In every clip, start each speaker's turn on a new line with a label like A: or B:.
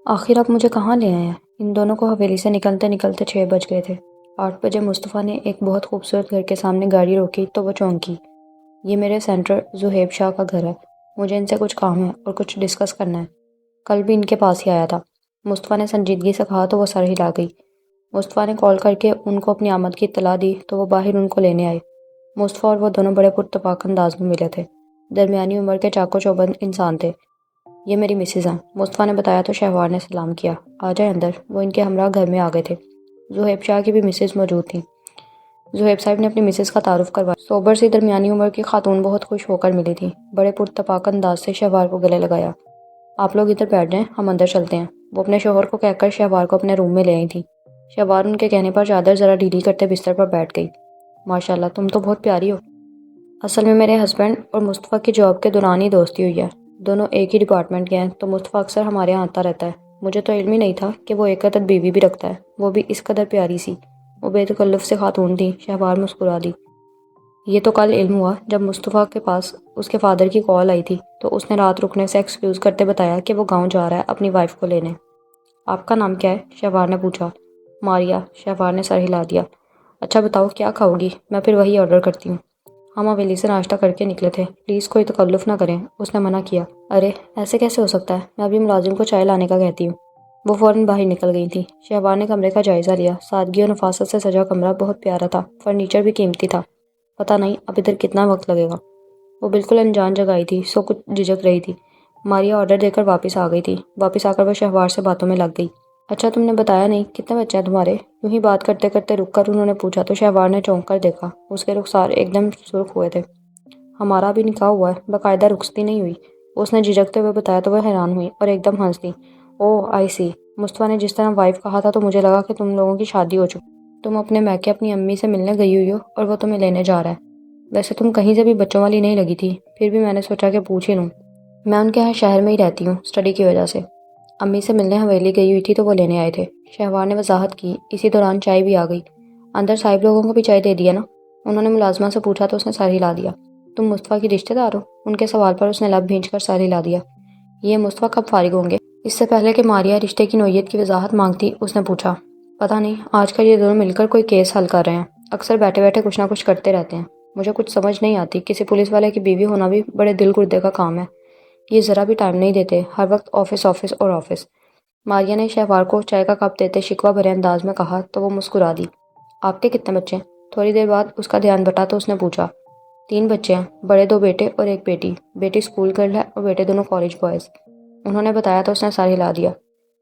A: آخر آپ مجھے کہاں لے آئے ہیں؟ ان دونوں کو حویلی سے نکلتے نکلتے 6 بج گئے تھے۔ 8 بجے مصطفیٰ نے ایک بہت خوبصورت گھر کے سامنے گاڑی روکی تو وہ چونکی۔ یہ میرے سینٹر زہیب شاہ کا گھر ہے۔ مجھے ان سے کچھ کام ہے اور کچھ ڈسکس کرنا ہے۔ کل بھی ان کے پاس ہی آیا تھا۔ مصطفیٰ نے سنجیدگی سے کہا تو وہ سر ہلا گئی۔ مصطفیٰ نے کال کر کے ان کو اپنی آمد کی اطلاع دی تو وہ باہر ان کو لینے آئے۔ مصطفیٰ اور وہ دونوں بڑے پرتپاک انداز میں ملے تھے۔ درمیانی عمر کے چاق و چوبند انسان تھے۔ یہ میری مسز ہیں، مصطفیٰ نے بتایا تو شہوار نے سلام کیا۔ آ جائے اندر۔ وہ ان کے ہمراہ گھر میں آ گئے تھے۔ زہیب شاہ کی بھی مسز موجود تھیں۔ زہیب صاحب نے اپنی مسز کا تعارف کروایا۔ سوبر سی درمیانی عمر کی خاتون بہت خوش ہو کر ملی تھی۔ بڑے پرتپاک انداز سے شہوار کو گلے لگایا۔ آپ لوگ ادھر بیٹھ جائیں، ہم اندر چلتے ہیں۔ وہ اپنے شوہر کو کہہ کر شہوار کو اپنے روم میں لے آئی تھی۔ شہوار ان کے کہنے پر چادر ذرا ڈھیلی کرتے بستر پر بیٹھ گئی۔ ماشاءاللہ تم تو بہت پیاری ہو۔ اصل میں میرے ہسبینڈ اور مصطفیٰ کی جاب کے دوران ہی دوستی ہوئی ہے۔ دونوں ایک ہی ڈپارٹمنٹ کے ہیں تو مصطفیٰ اکثر ہمارے یہاں آتا رہتا ہے۔ مجھے تو علم ہی نہیں تھا کہ وہ ایک عدد بیوی بھی رکھتا ہے، وہ بھی اس قدر پیاری سی۔ وہ بے تکلف سے خاتون تھی۔ شہوار مسکرا دی۔ یہ تو کل علم ہوا جب مصطفیٰ کے پاس اس کے فادر کی کال آئی تھی تو اس نے رات رکنے سے ایکسکیوز کرتے بتایا کہ وہ گاؤں جا رہا ہے اپنی وائف کو لینے۔ آپ کا نام کیا ہے؟ شہوار نے پوچھا۔ ماریا، شہوار نے سر ہلا دیا۔ اچھا بتاؤ کیا کھاؤ گی؟ میں پھر وہی آرڈر کرتی ہوں۔ ہم حویلی سے ناشتہ کر کے نکلے تھے، پلیز کوئی تکلف نہ کریں، اس نے منع کیا۔ ارے ایسے کیسے ہو سکتا ہے، میں ابھی ملازم کو چائے لانے کا کہتی ہوں۔ وہ فوراً باہر نکل گئی تھی۔ شہوار نے کمرے کا جائزہ لیا۔ سادگی اور نفاست سے سجا کمرہ بہت پیارا تھا، فرنیچر بھی قیمتی تھا۔ پتہ نہیں اب ادھر کتنا وقت لگے گا۔ وہ بالکل انجان جگہ آئی تھی سو کچھ جھجک رہی تھی۔ ماریا آرڈر دے کر واپس آ گئی تھی۔ واپس آ کر وہ شہوار سے باتوں میں لگ گئی۔ اچھا تم نے بتایا نہیں کتنے بچے ہیں تمہارے؟ یوں ہی بات کرتے کرتے رک کر انہوں نے پوچھا تو شہوار نے چونک کر دیکھا۔ اس کے رخسار ایک دم سرخ ہوئے تھے۔ ہمارا بھی نکاح ہوا ہے، باقاعدہ رخصتی نہیں ہوئی، اس نے جھجکتے ہوئے بتایا تو وہ حیران ہوئی اور ایک دم ہنس دی۔ اوہ آئی سی، مصطفیٰ نے جس طرح وائف کہا تھا تو مجھے لگا کہ تم لوگوں کی شادی ہو چکی، تم اپنے میکے اپنی امی سے ملنے گئی ہوئی ہو اور وہ تمہیں لینے جا رہا ہے۔ ویسے تم کہیں سے بھی بچوں والی نہیں لگی تھی، پھر بھی میں نے سوچا کہ پوچھ ہی لوں۔ میں ان کے یہاں شہر میں ہی رہتی ہوں، اسٹڈی کی وجہ سے۔ امی سے ملنے حویلی گئی ہوئی تھی تو وہ لینے آئے تھے، شہوار نے وضاحت کی۔ اسی دوران چائے بھی آ گئی۔ اندر صاحب لوگوں کو بھی چائے دے دیا نا؟ انہوں نے ملازمہ سے پوچھا تو اس نے سر ہلا دیا۔ تم مصطفیٰ کی رشتہ دار ہو؟ ان کے سوال پر اس نے لب بھینچ کر سر ہلا دیا۔ یہ مصطفیٰ کب فارغ ہوں گے؟ اس سے پہلے کہ ماریا رشتے کی نوعیت کی وضاحت مانگتی اس نے پوچھا۔ پتہ نہیں، آج کل یہ دونوں مل کر کوئی کیس حل کر رہے ہیں، اکثر بیٹھے بیٹھے کچھ نہ کچھ کرتے رہتے ہیں۔ مجھے کچھ سمجھ نہیں آتی، کسی پولیس والے کی بیوی ہونا بھی بڑے دل گردے کا کام ہے۔ یہ ذرا بھی ٹائم نہیں دیتے، ہر وقت آفس آفس اور آفس۔ ماریا نے شہوار کو چائے کا کپ دیتے شکوہ بھرے انداز میں کہا تو وہ مسکرا دی۔ آپ کے کتنے بچے ہیں؟ تھوڑی دیر بعد اس کا دھیان بٹا تو اس نے پوچھا۔ 3 بچے ہیں، بڑے 2 بیٹے اور 1 بیٹی۔ بیٹی اسکول گرل ہے اور بیٹے دونوں کالج بوائز۔ انہوں نے بتایا تو اس نے سر ہلا دیا۔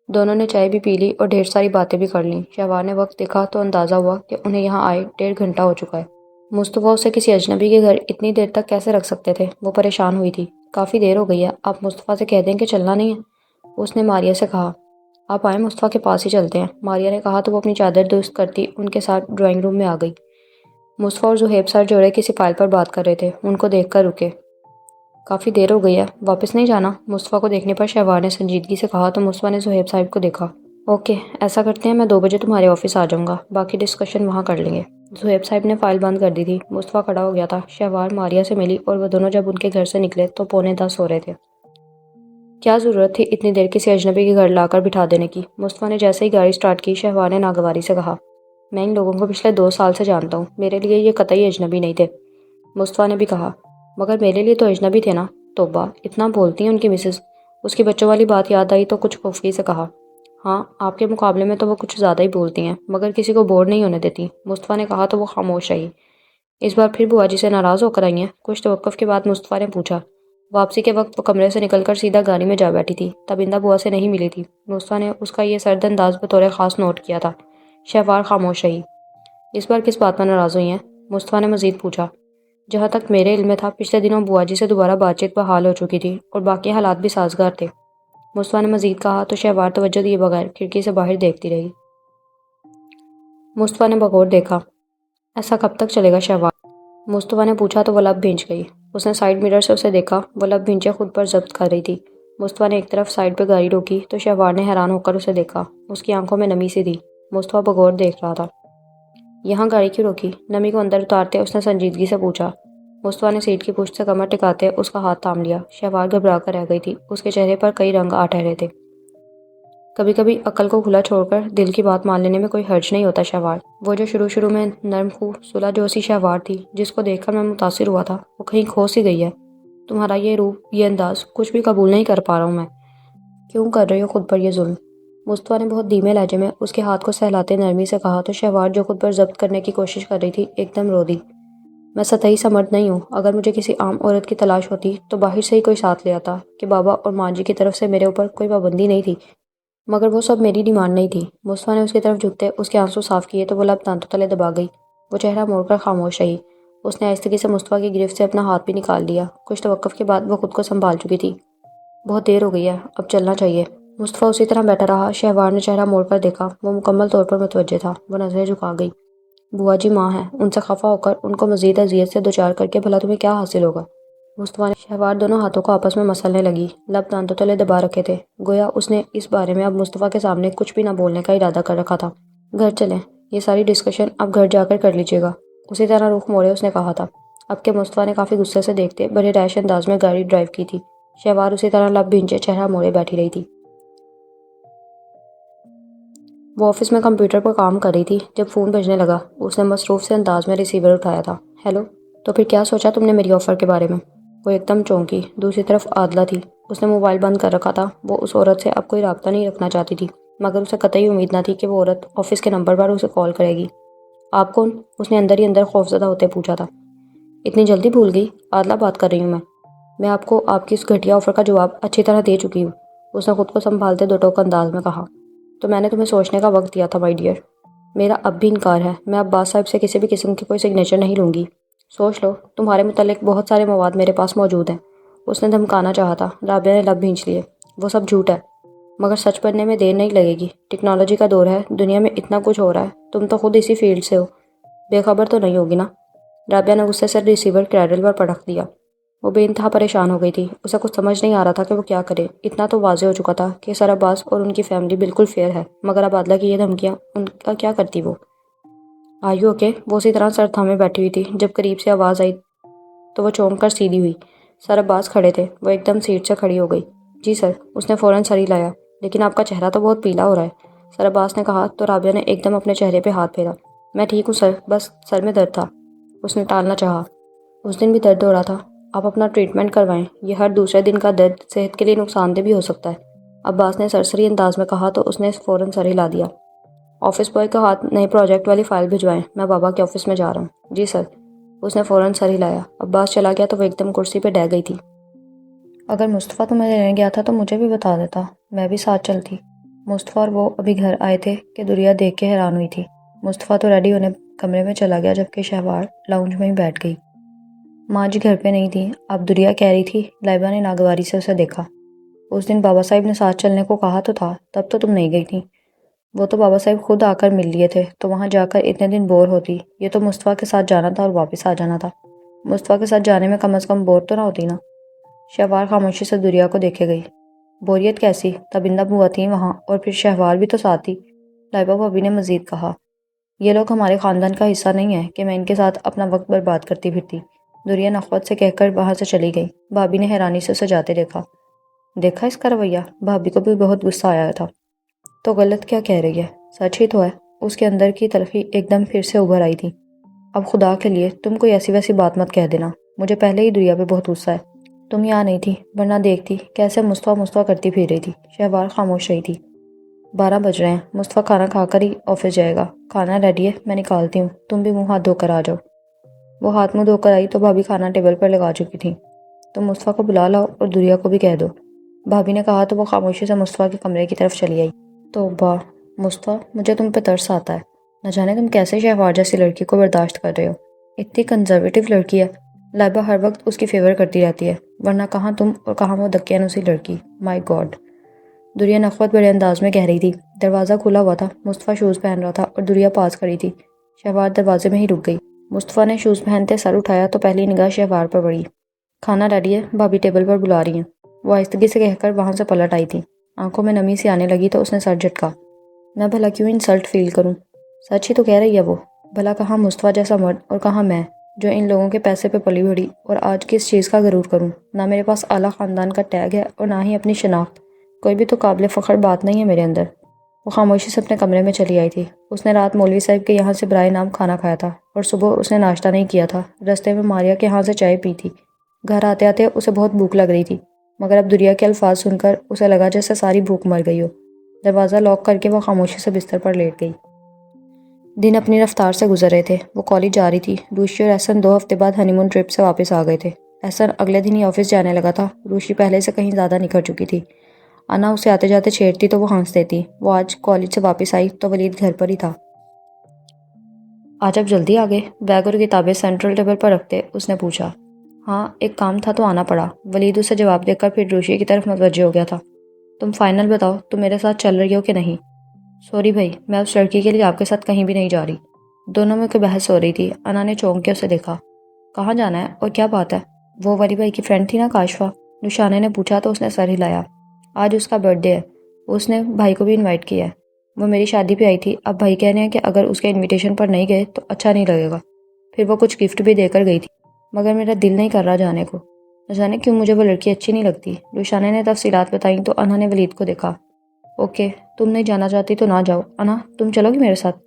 A: دونوں نے چائے بھی پی لی اور ڈھیر ساری باتیں بھی کر لیں۔ شہوار نے وقت دیکھا تو اندازہ ہوا کہ انہیں یہاں آئے 1.5 گھنٹہ ہو چکا ہے۔ مصطفیٰ اسے کسی اجنبی کے گھر اتنی دیر تک کیسے رکھ سکتے تھے؟ وہ پریشان ہوئی تھی۔ کافی دیر ہو گئی ہے، آپ مصطفیٰ سے کہہ دیں کہ چلنا نہیں ہے، اس نے ماریا سے کہا۔ آپ آئیں، مصطفیٰ کے پاس ہی چلتے ہیں، ماریا نے کہا تو وہ اپنی چادر درست کرتی ان کے ساتھ ڈرائنگ روم میں آ گئی۔ مصطفیٰ اور زہیب سر جوڑے کسی فائل پر بات کر رہے تھے، ان کو دیکھ کر رکے۔ کافی دیر ہو گئی ہے، واپس نہیں جانا؟ مصطفیٰ کو دیکھنے پر شہوار نے سنجیدگی سے کہا تو مصطفیٰ نے زہیب صاحب کو دیکھا۔ اوکے ایسا کرتے ہیں، میں 2 بجے تمہارے آفس آ جاؤں گا، باقی ڈسکشن وہاں کر لیں گے۔ زہیب صاحب نے فائل بند کر دی تھی۔ مصطفیٰ کھڑا ہو گیا تھا۔ شہوار ماریا سے ملی اور وہ دونوں جب ان کے گھر سے نکلے تو 9:45 ہو رہے تھے۔ کیا ضرورت تھی اتنی دیر کسی اجنبی کے گھر لا کر بٹھا دینے کی؟ مصطفیٰ نے جیسے ہی گاڑی سٹارٹ کی شہوار نے ناگواری سے کہا۔ میں ان لوگوں کو پچھلے 2 سال سے جانتا ہوں، میرے لیے یہ قطعی اجنبی نہیں تھے۔ مصطفیٰ نے بھی کہا۔ مگر میرے لیے تو اجنبی تھے نا؟ توبہ، اتنا بولتی ہیں ان کی مسز۔ اس کی بچوں والی بات یاد آئی تو کچھ خفگی سے کہا۔ ہاں آپ کے مقابلے میں تو وہ کچھ زیادہ ہی بولتی ہیں، مگر کسی کو بور نہیں ہونے دیتی، مصطفیٰ نے کہا تو وہ خاموش رہی۔ اس بار پھر بوا جی سے ناراض ہو کر آئی ہیں؟ کچھ توقف کے بعد مصطفیٰ نے پوچھا۔ واپسی کے وقت وہ کمرے سے نکل کر سیدھا گاڑی میں جا بیٹھی تھی، تبندہ بوا سے نہیں ملی تھی۔ مصطفیٰ نے اس کا یہ سرد انداز بطور خاص نوٹ کیا تھا۔ شہوار خاموش رہی۔ اس بار کس بات پر ناراض ہوئی ہیں؟ مصطفیٰ نے مزید پوچھا۔ جہاں تک میرے علم میں تھا پچھلے دنوں بوا جی سے دوبارہ بات چیت بحال ہو چکی تھی اور باقی حالات بھی سازگار تھے، مصطفیٰ نے مزید کہا تو شہوار توجہ دیے بغیر کھڑکی سے باہر دیکھتی رہی۔ مصطفیٰ نے بغور دیکھا۔ ایسا کب تک چلے گا شہوار؟ مصطفیٰ نے پوچھا تو وہ لب بھینچ گئی۔ اس نے سائیڈ مرر سے اسے دیکھا، وہ لب بھینچے خود پر ضبط کر رہی تھی۔ مصطفیٰ نے ایک طرف سائیڈ پہ گاڑی روکی تو شہوار نے حیران ہو کر اسے دیکھا۔ اس کی آنکھوں میں نمی سی تھی۔ مصطفیٰ بغور دیکھ رہا تھا۔ یہاں گاڑی کیوں روکی؟ نمی کو اندر اتارتے اس نے سنجیدگی سے پوچھا۔ مصطفیٰ نے سیٹ کی پشت سے کمر ٹکاتے اس کا ہاتھ تھام لیا۔ شہوار گھبرا کر رہ گئی تھی، اس کے چہرے پر کئی رنگ آ ٹھہرے تھے۔ کبھی کبھی عقل کو کھلا چھوڑ کر دل کی بات مان لینے میں کوئی حرج نہیں ہوتا شہوار۔ وہ جو شروع میں نرم خو صلح جوسی شہوار تھی جس کو دیکھ کر میں متاثر ہوا تھا، وہ کہیں کھو سی گئی ہے۔ تمہارا یہ روپ، یہ انداز، کچھ بھی قبول نہیں کر پا رہا ہوں میں۔ کیوں کر رہی ہو خود پر یہ ظلم؟ مصطفیٰ نے بہت دھیمے لہجے میں اس کے ہاتھ کو سہلاتے نرمی سے کہا تو شہوار جو خود پر ضبط کرنے کی کوشش کر رہی تھی ایک دم رو دی۔ میں سطحی سا مرد نہیں ہوں۔ اگر مجھے کسی عام عورت کی تلاش ہوتی تو باہر سے ہی کوئی ساتھ لے آتا کہ بابا اور ماں جی کی طرف سے میرے اوپر کوئی پابندی نہیں تھی، مگر وہ سب میری ڈیمانڈ نہیں تھی۔ مصطفیٰ نے اس کی طرف جھکتے اس کے آنسو صاف کیے تو وہ لب دانتوں تلے دبا گئی۔ وہ چہرہ موڑ کر خاموش رہی۔ اس نے آہستگی سے مصطفیٰ کی گرفت سے اپنا ہاتھ بھی نکال لیا۔ کچھ توقف کے بعد وہ خود کو سنبھال چکی تھی۔ بہت دیر ہو گئی ہے، اب چلنا چاہیے۔ مصطفیٰ اسی طرح بیٹھا رہا۔ شہوار نے چہرہ موڑ کر دیکھا۔ وہ مکمل طور پر متوجہ تھا۔ وہ نظریں جھکا گئی۔ بوا جی ماں ہیں، ان سے خفا ہو کر ان کو مزید اذیت سے دوچار کر کے بھلا تمہیں کیا حاصل ہوگا؟ مصطفیٰ نے شہوار دونوں ہاتھوں کو آپس میں مسلنے لگی، لب دانتوں تلے دبا رکھے تھے، گویا اس نے اس بارے میں اب مصطفیٰ کے سامنے کچھ بھی نہ بولنے کا ارادہ کر رکھا تھا۔ گھر چلیں، یہ ساری ڈسکشن اب گھر جا کر لیجیے گا، اسی طرح رخ موڑے اس نے کہا تھا۔ اب کہ مصطفیٰ نے کافی غصے سے دیکھتے بڑے ریش انداز میں گاڑی ڈرائیو کی تھی، شہوار اسی طرح لب بھینچے چہرہ موڑے بیٹھی رہی تھی۔ وہ آفس میں کمپیوٹر پر کام کر رہی تھی جب فون بجنے لگا۔ اس نے مصروف سے انداز میں ریسیور اٹھایا تھا۔ ہیلو، تو پھر کیا سوچا تم نے میری آفر کے بارے میں؟ وہ ایک دم چونکی۔ دوسری طرف عادلہ تھی۔ اس نے موبائل بند کر رکھا تھا۔ وہ اس عورت سے اب کوئی رابطہ نہیں رکھنا چاہتی تھی، مگر اسے قطعی امید نہ تھی کہ وہ عورت آفس کے نمبر پر اسے کال کرے گی۔ آپ کون؟ اس نے اندر ہی اندر خوفزدہ ہوتے پوچھا تھا۔ اتنی جلدی بھول گئی؟ عادلہ بات کر رہی ہوں میں آپ کو آپ کی اس گھٹیا آفر کا جواب اچھی طرح دے چکی ہوں، اس نے خود کو سنبھالتے دو ٹوک انداز میں کہا۔ تو میں نے تمہیں سوچنے کا وقت دیا تھا مائی ڈیئر۔ میرا اب بھی انکار ہے۔ میں عباس صاحب سے کسی بھی قسم کی کوئی سگنیچر نہیں لوں گی۔ سوچ لو، تمہارے متعلق بہت سارے مواد میرے پاس موجود ہیں۔ اس نے دھمکانا چاہا تھا۔ رابعہ نے لب بھینچ لیے۔ وہ سب جھوٹ ہے، مگر سچ بننے میں دیر نہیں لگے گی۔ ٹیکنالوجی کا دور ہے، دنیا میں اتنا کچھ ہو رہا ہے، تم تو خود اسی فیلڈ سے ہو، بے خبر تو نہیں ہوگی نا؟ رابعہ نے غصے سے ریسیور کریڈل پر پٹک دیا۔ وہ بے انتہا پریشان ہو گئی تھی۔ اسے کچھ سمجھ نہیں آ رہا تھا کہ وہ کیا کرے۔ اتنا تو واضح ہو چکا تھا کہ سر عباس اور ان کی فیملی بالکل فیئر ہے، مگر اب عادلہ کی یہ دھمکیاں، ان کا کیا کرتی وہ؟ آئیو اوکے؟ وہ اسی طرح سر تھامے بیٹھی ہوئی تھی۔ جب قریب سے آواز آئی تو وہ چونک کر سیدھی ہوئی۔ سر عباس کھڑے تھے۔ وہ ایک دم سیٹ سے کھڑی ہو گئی۔ جی سر، اس نے فوراً سر ہلایا۔ لیکن آپ کا چہرہ تو بہت پیلا ہو رہا ہے، سر عباس نے کہا تو رابعہ نے ایک دم اپنے چہرے پہ ہاتھ پھیرا۔ میں ٹھیک ہوں سر، بس سر میں درد تھا، اس نے ٹالنا چاہا۔ اس دن بھی درد ہو رہا تھا، آپ اپنا ٹریٹمنٹ کروائیں، یہ ہر دوسرے دن کا درد صحت کے لیے نقصان دہ بھی ہو سکتا ہے، عباس نے سرسری انداز میں کہا تو اس نے فوراً سر ہلا دیا۔ آفس بوائے کا ہاتھ نئے پروجیکٹ والی فائل بھجوائیں، میں بابا کے آفس میں جا رہا ہوں۔ جی سر، اس نے فوراً سر ہلایا۔ عباس چلا گیا تو وہ ایک دم کرسی پہ ڈہ گئی تھی۔ اگر مصطفیٰ تمہیں لینے گیا تھا تو مجھے بھی بتا دیتا، میں بھی ساتھ چلتی۔ مصطفیٰ اور وہ ابھی گھر آئے تھے کہ دریا دیکھ کے حیران ہوئی تھی۔ مصطفیٰ تو ریڈی ہونے کمرے میں چلا گیا جبکہ شہوار لاؤنج میں ہی بیٹھ گئی۔ ماں جی گھر پہ نہیں تھی، اب دریا کہہ رہی تھی۔ لائبہ نے ناگواری سے اسے دیکھا۔ اس دن بابا صاحب نے ساتھ چلنے کو کہا تو تھا، تب تو تم نہیں گئی تھی۔ وہ تو بابا صاحب خود آ کر مل لیے تھے تو وہاں جا کر اتنے دن بور ہوتی، یہ تو مصطفیٰ کے ساتھ جانا تھا اور واپس آ جانا تھا۔ مصطفیٰ کے ساتھ جانے میں کم از کم بور تو نہ ہوتی نا؟ شہوار خاموشی سے دریا کو دیکھے گئی۔ بوریت کیسی؟ تبندہ بوا تھی وہاں اور پھر شہوار بھی تو ساتھ تھی، لائبہ بھابی نے مزید کہا۔ یہ لوگ ہمارے خاندان کا حصہ نہیں ہیں کہ میں ان کے ساتھ اپنا وقت برباد کرتی پھرتی، دریا نخوت سے کہہ کر وہاں سے چلی گئی۔ بھابی نے حیرانی سے اسے جاتے دیکھا۔ دیکھا اس کا رویہ؟ بھابی کو بھی بہت غصہ آیا تھا۔ تو غلط کیا کہہ رہی ہے؟ سچ ہی تو ہے۔ اس کے اندر کی تلخی ایک دم پھر سے ابھر آئی تھی۔ اب خدا کے لیے تم کوئی ایسی ویسی بات مت کہہ دینا، مجھے پہلے ہی دریا پہ بہت غصہ ہے۔ تم یہاں نہیں تھی ورنہ دیکھتی کیسے مصطفیٰ کرتی پھر رہی تھی۔ شہوار خاموش رہی تھی۔ 12 بج رہے ہیں، مصطفیٰ کھانا کھا کر ہی آفس جائے گا۔ کھانا ریڈی ہے، میں نکالتی ہوں، تم بھی منہ ہاتھ دھو کر آ جاؤ۔ وہ ہاتھ منہ دھو کر آئی تو بھابی کھانا ٹیبل پر لگا چکی تھی۔ تم مصطفیٰ کو بلا لاؤ اور دریا کو بھی کہہ دو، بھابی نے کہا تو وہ خاموشی سے مصطفیٰ کے کمرے کی طرف چلی آئی۔ توبہ مصطفیٰ، مجھے تم پہ ترس آتا ہے، نہ جانے تم کیسے شہوار جیسی لڑکی کو برداشت کر رہے ہو۔ اتنی کنزرویٹو لڑکی ہے، لائبہ ہر وقت اس کی فیور کرتی رہتی ہے، ورنہ کہاں تم اور کہاں وہ دقیانوسی لڑکی، مائی گاڈ۔ دریا نخوت بڑے انداز میں کہہ رہی تھی۔ دروازہ کھلا ہوا تھا، مصطفیٰ شوز پہن رہا تھا اور دریا پاس کھڑی تھی۔ شہوار دروازے میں ہی رک گئی۔ مصطفیٰ نے شوز پہنتے سر اٹھایا تو پہلی نگاہ شہوار پر پڑی۔ کھانا ریڈی ہے، بھابی ٹیبل پر بلا رہی ہیں، وہ آہستگی سے کہہ کر وہاں سے پلٹ آئی تھی۔ آنکھوں میں نمی سی آنے لگی تو اس نے سر جھٹکا۔ میں بھلا کیوں انسلٹ فیل کروں؟ سچ ہی تو کہہ رہی ہے وہ۔ بھلا کہاں مصطفیٰ جیسا مرد اور کہاں میں جو ان لوگوں کے پیسے پہ پلی بڑھی اور آج کس چیز کا غرور کروں؟ نہ میرے پاس اعلیٰ خاندان کا ٹیگ ہے اور نہ ہی اپنی شناخت۔ کوئی بھی تو قابل فخر بات نہیں ہے میرے اندر۔ وہ خاموشی سے اپنے کمرے میں چلی آئی تھی۔ اس نے رات مولوی صاحب کے یہاں سے برائے نام کھانا کھایا تھا اور صبح اس نے ناشتہ نہیں کیا تھا۔ رستے میں ماریا کے یہاں سے چائے پی تھی۔ گھر آتے آتے اسے بہت بھوک لگ رہی تھی، مگر اب دریا کے الفاظ سن کر اسے لگا جیسے ساری بھوک مر گئی ہو۔ دروازہ لاک کر کے وہ خاموشی سے بستر پر لیٹ گئی۔ دن اپنی رفتار سے گزر رہے تھے۔ وہ کالج جا رہی تھی۔ روشی اور احسن 2 ہفتے بعد ہنی مون ٹرپ سے واپس آ گئے تھے۔ احسن اگلے دن ہی آفس جانے لگا تھا۔ روشی پہلے سے کہیں زیادہ نکھر چکی تھی۔ انا اسے آتے جاتے چھیڑتی تو وہ ہنس دیتی۔ وہ آج کالج سے واپس آئی تو ولید گھر پر ہی تھا۔ آج آپ جلدی آ گئے؟ بیگ اور کتابیں سینٹرل ٹیبل پر رکھتے اس نے پوچھا۔ ہاں، ایک کام تھا تو آنا پڑا۔ ولید اسے جواب دے کر پھر روشی کی طرف متوجہ ہو گیا تھا۔ تم فائنل بتاؤ، تم میرے ساتھ چل رہی ہو کہ نہیں؟ سوری بھائی، میں اس لڑکی کے لیے آپ کے ساتھ کہیں بھی نہیں جا رہی۔ دونوں میں کوئی بحث ہو رہی تھی۔ انا نے چونک کے اسے دیکھا۔ کہاں جانا ہے اور کیا بات ہے؟ وہ ولی بھائی کی فرینڈ تھی نا کاشفا؟ نشانے نے پوچھا تو اس نے سر ہلایا۔ آج اس کا برتھ ڈے ہے، اس نے بھائی کو بھی انوائٹ کیا ہے۔ وہ میری شادی پہ آئی تھی، اب بھائی کہہ رہے ہیں کہ اگر اس کے انویٹیشن پر نہیں گئے تو اچھا نہیں لگے گا۔ پھر وہ کچھ گفٹ بھی دے کر گئی تھی، مگر میرا دل نہیں کر رہا جانے کو۔ نہ جانے کیوں مجھے وہ لڑکی اچھی نہیں لگتی۔ رشانے نے تفصیلات بتائیں تو انا نے ولید کو دیکھا۔ اوکے، تم نہیں جانا چاہتی تو نہ جاؤ۔ انا، تم چلو گی میرے ساتھ؟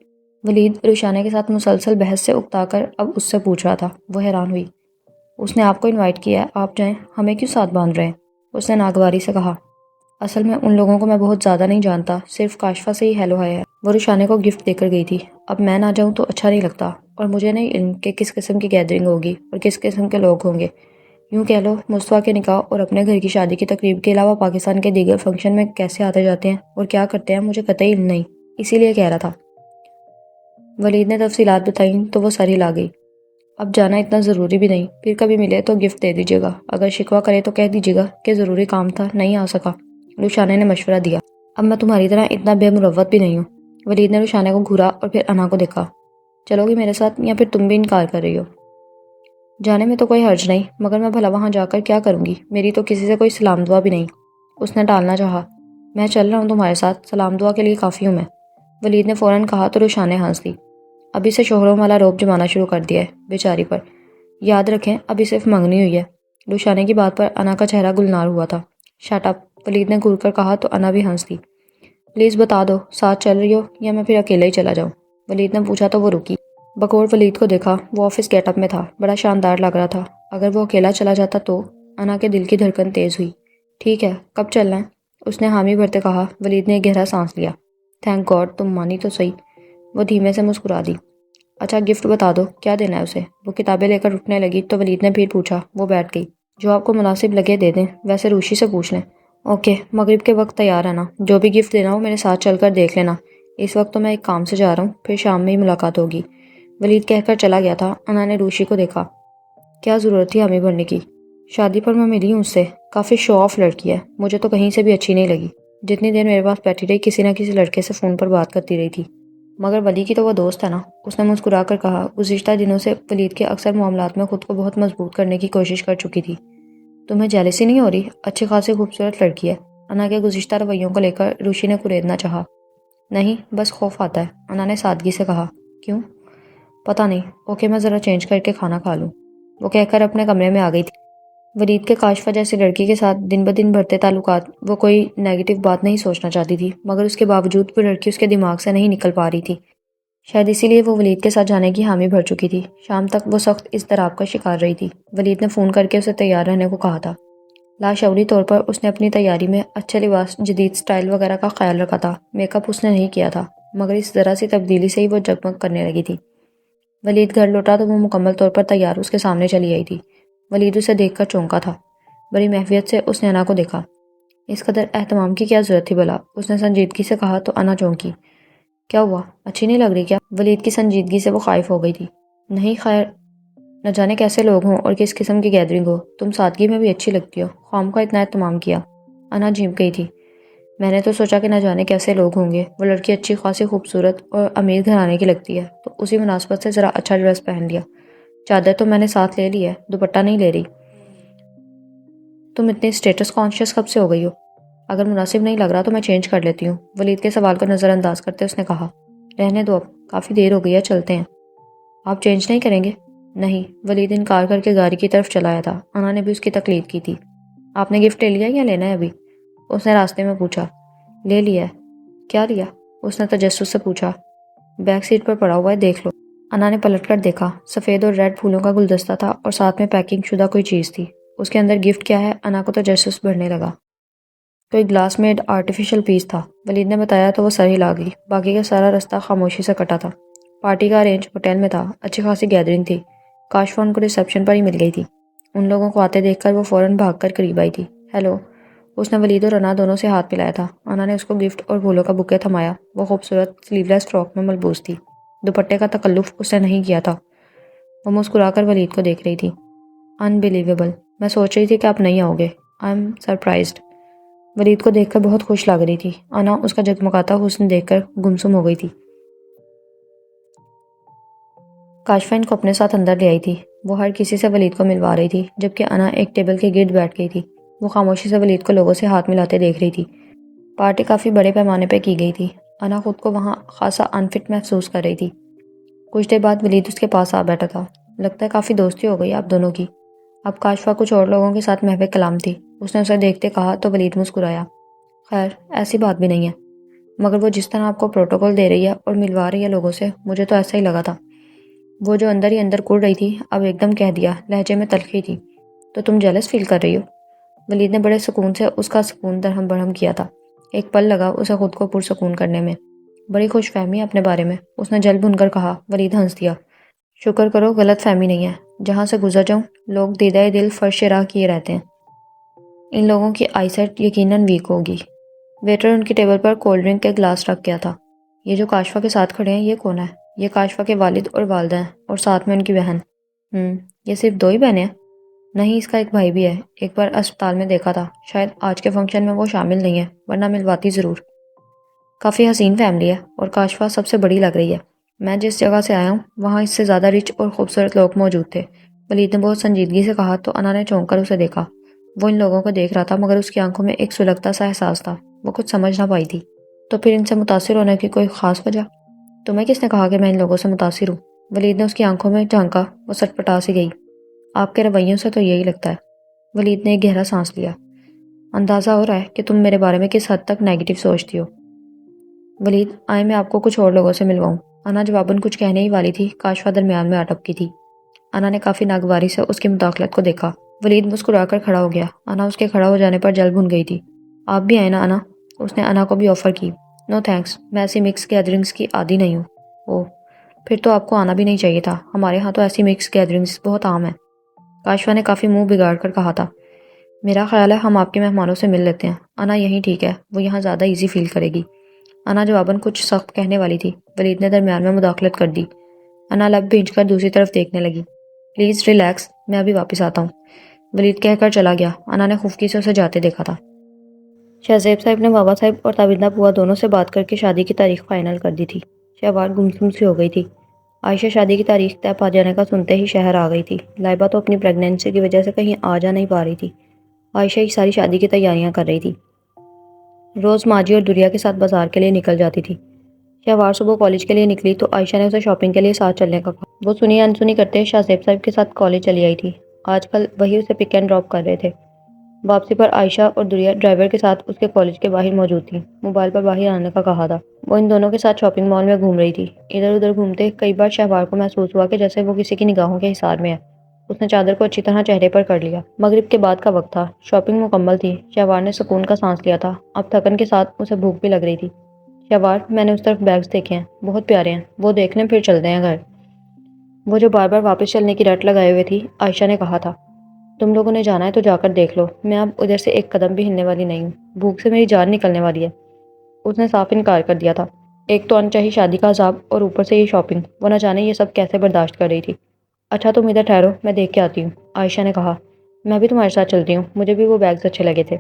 A: ولید رشانے کے ساتھ مسلسل بحث سے اکتا کر اب اس سے پوچھ رہا تھا۔ وہ حیران ہوئی۔ اس نے آپ کو انوائٹ کیا ہے، آپ جائیں، ہمیں کیوں ساتھ باندھ رہے ہیں؟ اس نے ناگواری سے کہا۔ اصل میں ان لوگوں کو میں بہت زیادہ نہیں جانتا، صرف کاشفا سے ہی ہیلو ہائی ہے۔ وہ رشانے کو گفٹ دے کر گئی تھی۔ اب میں نہ جاؤں تو اچھا نہیں لگتا، اور مجھے نہیں علم کہ کس قسم کی گیدرنگ ہوگی اور کس قسم کے لوگ ہوں گے۔ یوں کہہ لو، مصطفیٰ کے نکاح اور اپنے گھر کی شادی کی تقریب کے علاوہ پاکستان کے دیگر فنکشن میں کیسے آتے جاتے ہیں اور کیا کرتے ہیں مجھے قطعی علم نہیں، اسی لیے کہہ رہا تھا۔ ولید نے تفصیلات بتائیں تو وہ سر ہلا گئی۔ اب جانا اتنا ضروری بھی نہیں، پھر کبھی ملے تو گفٹ دے دیجیے گا، اگر شکوہ کرے تو کہہ دیجیے گا کہ ضروری کام تھا نہیں آ سکا۔ رشانے نے مشورہ دیا۔ اب میں تمہاری طرح اتنا بے مروت بھی نہیں ہوں۔ ولید نے رشانے کو گھورا اور پھر انا کو دیکھا۔ چلو گی میرے ساتھ یا پھر تم بھی انکار کر رہی ہو؟ جانے میں تو کوئی حرج نہیں، مگر میں بھلا وہاں جا کر کیا کروں گی؟ میری تو کسی سے کوئی سلام دعا بھی نہیں۔ اس نے ٹالنا چاہا۔ میں چل رہا ہوں تمہارے ساتھ، سلام دعا کے لیے کافی ہوں میں۔ ولید نے فوراً کہا تو رشانے ہنس دی۔ ابھی سے شوہروں والا روب جمانا شروع کر دیا ہے بیچاری پر۔ یاد رکھیں ابھی صرف منگنی ہوئی ہے۔ رشانے کی بات پر انا کا چہرہ گلنار ہوا تھا۔ شٹ اپ، ولید نے گھور کر کہا تو انا بھی ہنس دی۔ پلیز بتا دو، ساتھ چل رہی ہو یا میں پھر اکیلے ہی چلا جاؤں؟ ولید نے پوچھا تو وہ رکی۔ بقور ولید کو دیکھا، وہ آفس گیٹ اپ میں تھا، بڑا شاندار لگ رہا تھا۔ اگر وہ اکیلا چلا جاتا تو؟ انا کے دل کی دھڑکن تیز ہوئی۔ ٹھیک ہے، کب چلنا ہے؟ اس نے حامی بھرتے کہا۔ ولید نے ایک گہرا سانس لیا۔ تھینک گاڈ، تم مانی تو صحیح۔ وہ دھیمے سے مسکرا دی۔ اچھا گفٹ بتا دو، کیا دینا ہے اسے؟ وہ کتابیں لے کر اٹھنے لگی تو ولید نے پھر پوچھا۔ وہ بیٹھ گئی۔ جو آپ کو مناسب لگے دے دیں، ویسے روشی سے پوچھ لیں۔ اوکے، مغرب کے وقت تیار رہنا، جو بھی گفٹ دینا ہو میرے ساتھ چل کر دیکھ لینا۔ اس وقت تو میں ایک کام سے جا رہا ہوں، پھر شام میں ہی ملاقات ہوگی۔ ولید کہہ کر چلا گیا تھا۔ انا نے روشی کو دیکھا۔ کیا ضرورت تھی حامی بھرنے کی؟ شادی پر میں ملی ہوں اس سے، کافی شو آف لڑکی ہے، مجھے تو کہیں سے بھی اچھی نہیں لگی۔ جتنی دیر میرے پاس بیٹھی رہی کسی نہ کسی لڑکے سے فون پر بات کرتی رہی تھی۔ مگر ولی کی تو وہ دوست ہے نا، اس نے مسکرا کر کہا۔ گزشتہ دنوں سے ولید کے اکثر معاملات میں خود کو بہت مضبوط کرنے کی کوشش کر چکی تھی۔ تمہیں جیلسی نہیں ہو رہی؟ اچھی خاصی خوبصورت لڑکی ہے۔ انا کے گزشتہ رویوں کو لے کر روشی نے کریدنا چاہا۔ نہیں، بس خوف آتا ہے، انا نے سادگی سے کہا۔ کیوں؟ پتہ نہیں۔ اوکے، میں ذرا چینج کر کے کھانا کھا لوں۔ وہ کہہ کر اپنے کمرے میں آ گئی تھی۔ ولید کے کاشفہ جیسی لڑکی کے ساتھ دن بدن بڑھتے تعلقات، وہ کوئی نیگیٹو بات نہیں سوچنا چاہتی تھی، مگر اس کے باوجود وہ لڑکی اس کے دماغ سے نہیں نکل پا رہی تھی۔ شاید اسی لیے وہ ولید کے ساتھ جانے کی حامی بھر چکی تھی۔ شام تک وہ سخت اضطراب کا شکار رہی تھی۔ ولید نے فون کر کے اسے تیار رہنے کو کہا تھا۔ لاشعوری طور پر اس نے اپنی تیاری میں اچھے لباس، جدید سٹائل وغیرہ کا خیال رکھا تھا۔ میک اپ اس نے نہیں کیا تھا، مگر اس ذرا سی تبدیلی سے ہی وہ جگمگ کرنے لگی تھی۔ ولید گھر لوٹا تو وہ مکمل طور پر تیار اس کے سامنے چلی آئی تھی۔ ولید اسے دیکھ کر چونکا تھا۔ بڑی محویت سے اس نے انا کو دیکھا۔ اس قدر اہتمام کی کیا ضرورت تھی بھلا؟ اس نے سنجیدگی سے کہا تو انا چونکی۔ کیا ہوا، اچھی نہیں لگ رہی کیا؟ ولید کی سنجیدگی سے وہ خائف ہو گئی تھی۔ نہیں خیر، نہ جانے کیسے لوگ ہوں اور کس قسم کی گیدرنگ ہو، تم سادگی میں بھی اچھی لگتی ہو، خواہ اتنا اہتمام کیا۔ انا جھنپ گئی تھی۔ میں نے تو سوچا کہ نہ جانے کیسے لوگ ہوں گے، وہ لڑکی اچھی خاصی خوبصورت اور امیر گھرانے کی لگتی ہے، تو اسی مناسبت سے ذرا اچھا ڈریس پہن لیا۔ چادر تو میں نے ساتھ لے لی ہے، دوپٹہ نہیں لے رہی۔ تم اتنی اسٹیٹس کانشیس کب سے ہو گئی ہو؟ اگر مناسب نہیں لگ رہا تو میں چینج کر لیتی ہوں، ولید کے سوال کو نظر انداز کرتے اس نے کہا۔ رہنے دو، اب کافی دیر ہو گئی ہے، چلتے ہیں۔ آپ چینج نہیں کریں گے؟ نہیں، ولید انکار کر کے گاڑی کی طرف چلایا تھا۔ انا نے بھی اس کی تقلید کی تھی۔ آپ نے گفٹ لے لیا یا لینا ہے ابھی؟ اس نے راستے میں پوچھا۔ لے لیا ہے؟ کیا لیا؟ اس نے تجسس سے پوچھا۔ بیک سیٹ پر پڑا ہوا ہے، دیکھ لو۔ انا نے پلٹ کر دیکھا۔ سفید اور ریڈ پھولوں کا گلدستہ تھا اور ساتھ میں پیکنگ شدہ کوئی چیز تھی۔ اس کے اندر گفٹ کیا ہے؟ انا کو تجسس بڑھنے لگا۔ کوئی گلاس میڈ آرٹیفیشل پیس تھا، ولید نے بتایا تو وہ سر ہلا گئی۔ باقی کا سارا رستہ خاموشی سے کٹا تھا۔ پارٹی کا ارینج ہوٹل میں تھا، اچھی خاصی گیدرنگ تھی۔ کاشفا ان کو ریسیپشن پر ہی مل گئی تھی۔ ان لوگوں کو آتے دیکھ کر وہ فوراً بھاگ کر قریب آئی تھی۔ ہیلو، اس نے ولید اور انا دونوں سے ہاتھ ملایا تھا۔ انا نے اس کو گفٹ اور پھولوں کا بکے تھمایا۔ وہ خوبصورت سلیو لیس فراک میں ملبوس تھی۔ دوپٹے کا تکلف اس نے نہیں کیا تھا۔ وہ مسکرا کر ولید کو دیکھ رہی تھی۔ انبیلیویبل، میں سوچ رہی تھی کہ آپ نہیں آؤ گے۔ I am surprised. ولید کو دیکھ کر بہت خوش لگ رہی تھی۔ انا اس کا جگمگاتا حسن دیکھ کر گمسم ہو گئی تھی۔ کاشفا ان کو اپنے ساتھ اندر لے آئی تھی۔ وہ ہر کسی سے ولید کو ملوا رہی تھی، جبکہ انا ایک ٹیبل کے گرد بیٹھ گئی تھی۔ وہ خاموشی سے ولید کو لوگوں سے ہاتھ ملاتے دیکھ رہی تھی۔ پارٹی کافی بڑے پیمانے پہ کی گئی تھی۔ انا خود کو وہاں خاصا انفٹ محسوس کر رہی تھی۔ کچھ دیر بعد ولید اس کے پاس آ بیٹھا تھا۔ لگتا ہے کافی دوستی ہو گئی آپ دونوں کی۔ اب کاشفا کچھ اور لوگوں کے ساتھ محو کلام تھی۔ اس نے اسے دیکھتے کہا تو ولید مسکرایا۔ خیر، ایسی بات بھی نہیں ہے، مگر وہ جس طرح آپ کو پروٹوکول دے رہی ہے اور ملوا رہی ہے لوگوں سے، مجھے تو ایسا ہی لگا تھا۔ وہ جو اندر ہی اندر کڑ رہی تھی اب ایک دم کہہ دیا، لہجے میں تلخی تھی۔ تو تم جیلس فیل کر رہی ہو؟ ولید نے بڑے سکون سے اس کا سکون درہم برہم کیا تھا۔ ایک پل لگا اسے خود کو پرسکون کرنے میں۔ بڑی خوش فہمی اپنے بارے میں، اس نے جل بھن کر کہا۔ ولید ہنس دیا۔ شکر کرو غلط فہمی نہیں ہے، جہاں سے گزر جاؤں لوگ دیدہ دل فرش راہ کیے رہتے ہیں۔ ان لوگوں کی آئی سیٹ یقیناً ویک ہوگی۔ ویٹر ان کی ٹیبل پر کولڈ ڈرنک کے گلاس رکھ گیا تھا۔ یہ جو کاشفا کے ساتھ کھڑے ہیں یہ کون ہے؟ یہ کاشفا کے والد اور والدہ ہیں اور ساتھ میں ان کی بہن۔ یہ صرف دو ہی بہنیں ہیں؟ نہیں، اس کا ایک بھائی بھی ہے، ایک بار اسپتال میں دیکھا تھا، شاید آج کے فنکشن میں وہ شامل نہیں ہے، ورنہ ملواتی ضرور۔ کافی حسین فیملی ہے اور کاشفا سب سے بڑی لگ رہی ہے۔ میں جس جگہ سے آیا ہوں وہاں اس سے زیادہ رچ اور خوبصورت لوگ موجود تھے، ولید نے بہت سنجیدگی سے کہا تو انا نے چونک کر اسے دیکھا۔ وہ ان لوگوں کو دیکھ رہا تھا مگر اس کی آنکھوں میں ایک سلگتا سا احساس تھا، وہ کچھ سمجھ نہ پائی تھی۔ تو پھر ان سے متاثر ہونے کی کوئی خاص وجہ؟ تمہیں کس نے کہا کہ میں ان لوگوں سے متاثر ہوں؟ ولید نے اس کی آنکھوں میں جھانکا۔ وہ سٹپٹا سی گئی۔ آپ کے رویوں سے تو یہی لگتا ہے۔ ولید نے ایک گہرا سانس لیا۔ اندازہ ہو رہا ہے کہ تم میرے بارے میں کس حد تک نیگیٹو سوچتی ہو۔ ولید، آئے میں آپ کو کچھ اور لوگوں سے ملواؤں۔ انا جواباً کچھ کہنے ہی والی تھی، کاشفا درمیان میں آ ٹپکی تھی۔ انا نے کافی ناگواری سے اس کی مداخلت کو دیکھا۔ ولید مسکرا کر کھڑا ہو گیا۔ انا اس کے کھڑا ہو جانے پر جل بھن گئی تھی۔ آپ بھی آئے نا انا؟ اس نے انا کو بھی آفر کی۔ نو تھینکس، میں ایسی مکس گیدرنگز کی عادی نہیں ہوں۔ اوہ، پھر تو آپ کو آنا بھی نہیں چاہیے تھا، ہمارے ہاں تو ایسی مکس گیدرنگز بہت عام ہیں۔ کاشفا نے کافی منہ بگاڑ کر کہا تھا۔ میرا خیال ہے ہم آپ کے مہمانوں سے مل لیتے ہیں، انا یہیں ٹھیک ہے، وہ یہاں زیادہ ایزی فیل کرے گی۔ انا جواباً کچھ سخت کہنے والی تھی، ولید نے درمیان میں مداخلت کر دی۔ انا لب بھینچ کر دوسری طرف دیکھنے لگی۔ پلیز ریلیکس، میں ابھی واپس آتا ہوں، ولید کہہ کر چلا گیا۔ انا نے خفکی سے اسے جاتے دیکھا تھا۔ شہزیب صاحب نے بابا صاحب اور تابندہ بوا دونوں سے بات کر کے شادی کی تاریخ فائنل کر دی تھی۔ شہوار گمسم سی ہو گئی تھی۔ عائشہ شادی کی تاریخ طے پا جانے کا سنتے ہی شہر آ گئی تھی۔ لائبہ تو اپنی پریگنینسی کی وجہ سے کہیں آ جا نہیں پا رہی تھی۔ عائشہ ہی ساری شادی کی تیاریاں کر رہی تھی۔ روز ماجی اور دریا کے ساتھ بازار کے لیے نکل جاتی تھی۔ شہوار صبح کالج کے لیے نکلی تو عائشہ نے اسے شاپنگ کے لیے ساتھ چلنے کا کہا۔ وہ سنی انسنی کرتے شہزیب صاحب کے ساتھ کالج چلی آئی تھی۔ آج کل وہی اسے پک اینڈ ڈراپ کر رہے تھے۔ واپسی پر عائشہ اور دریا ڈرائیور کے ساتھ اس کے کالج کے باہر موجود تھیں۔ موبائل پر باہر آنے کا کہا تھا۔ وہ ان دونوں کے ساتھ شاپنگ مال میں گھوم رہی تھی۔ ادھر ادھر گھومتے کئی بار شہوار کو محسوس ہوا کہ جیسے وہ کسی کی نگاہوں کے حصار میں ہے۔ اس نے چادر کو اچھی طرح چہرے پر کر لیا۔ مغرب کے بعد کا وقت تھا، شاپنگ مکمل تھی۔ شہوار نے سکون کا سانس لیا تھا، اب تھکن کے ساتھ اسے بھوک بھی لگ رہی تھی۔ شہوار، میں نے اس طرف بیگز دیکھے ہیں، بہت پیارے ہیں، وہ دیکھ لیں پھر چلتے ہیں گھر۔ وہ جو بار بار واپس چلنے کی رٹ لگائے ہوئے تھی، عائشہ نے کہا تھا۔ تم لوگوں نے جانا ہے تو جا کر دیکھ لو، میں اب ادھر سے ایک قدم بھی ہلنے والی نہیں ہوں، بھوک سے میری جان نکلنے والی ہے۔ اس نے صاف انکار کر دیا تھا۔ ایک تو انچاہی شادی کا عذاب اور اوپر سے یہ شاپنگ، وہ نہ جانے یہ سب کیسے برداشت کر رہی تھی۔ اچھا تم ادھر ٹھہرو، میں دیکھ کے آتی ہوں، عائشہ نے کہا۔ میں بھی تمہارے ساتھ چلتی ہوں، مجھے بھی وہ بیگز اچھے لگے تھے۔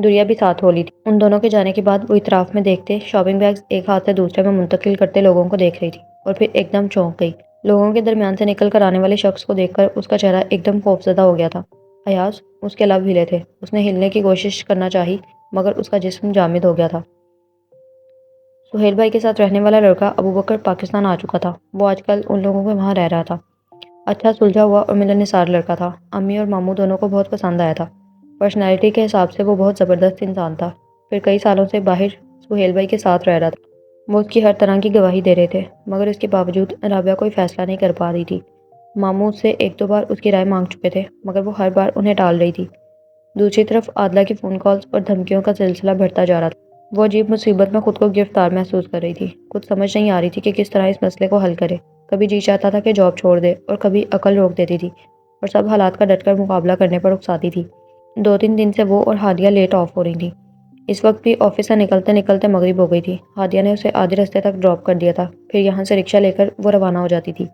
A: دریا بھی ساتھ ہو لی تھی۔ ان دونوں کے جانے کے بعد وہ اطراف میں دیکھتے شاپنگ بیگز ایک ہاتھ سے دوسرے میں منتقل کرتے لوگوں کو دیکھ رہی تھی اور پھر ایک دم چونک گئی۔ لوگوں کے درمیان سے نکل کر آنے والے شخص کو دیکھ کر اس کا چہرہ ایک دم خوفزدہ ہو گیا تھا۔ ایاز، اس کے لب ہلے تھے، اس نے ہلنے کی کوشش کرنا چاہی مگر اس کا جسم جامد ہو گیا تھا۔ سہیل بھائی کے ساتھ رہنے والا لڑکا ابوبکر پاکستان آ چکا تھا، وہ آج کل ان لوگوں کے وہاں رہ رہا تھا۔ اچھا سلجھا ہوا اور ملن نثار لڑکا تھا، امی اور ماموں دونوں کو بہت پسند آیا تھا۔ پرسنالٹی کے حساب سے وہ بہت زبردست انسان تھا۔ پھر کئی سالوں سے باہر سہیل بھائی کے ساتھ رہ رہا تھا۔ وہ اس کی ہر طرح کی گواہی دے رہے تھے، مگر اس کے باوجود رابعہ کوئی فیصلہ نہیں کر پا رہی تھی۔ ماموں اس سے ایک دو بار اس کی رائے مانگ چکے تھے، مگر وہ ہر بار انہیں ٹال رہی تھی۔ دوسری طرف عادلہ کی فون کالز اور دھمکیوں کا سلسلہ بڑھتا جا رہا تھا۔ وہ عجیب مصیبت میں خود کو گرفتار محسوس کر رہی تھی۔ کچھ سمجھ نہیں آ رہی تھی کہ کس طرح اس مسئلے کو حل کرے۔ کبھی جی چاہتا تھا کہ جاب چھوڑ دے اور کبھی عقل روک دیتی تھی اور سب حالات کا ڈٹ کر مقابلہ کرنے پر اکساتی تھی۔ 2-3 دن سے وہ اور ہادیہ لیٹ آف ہو رہی تھی۔ اس وقت بھی آفس سے نکلتے نکلتے مغرب ہو گئی تھی۔ ہادیہ نے اسے آدھے راستے تک ڈراپ کر دیا تھا، پھر یہاں سے رکشہ لے کر وہ روانہ ہو جاتی تھی۔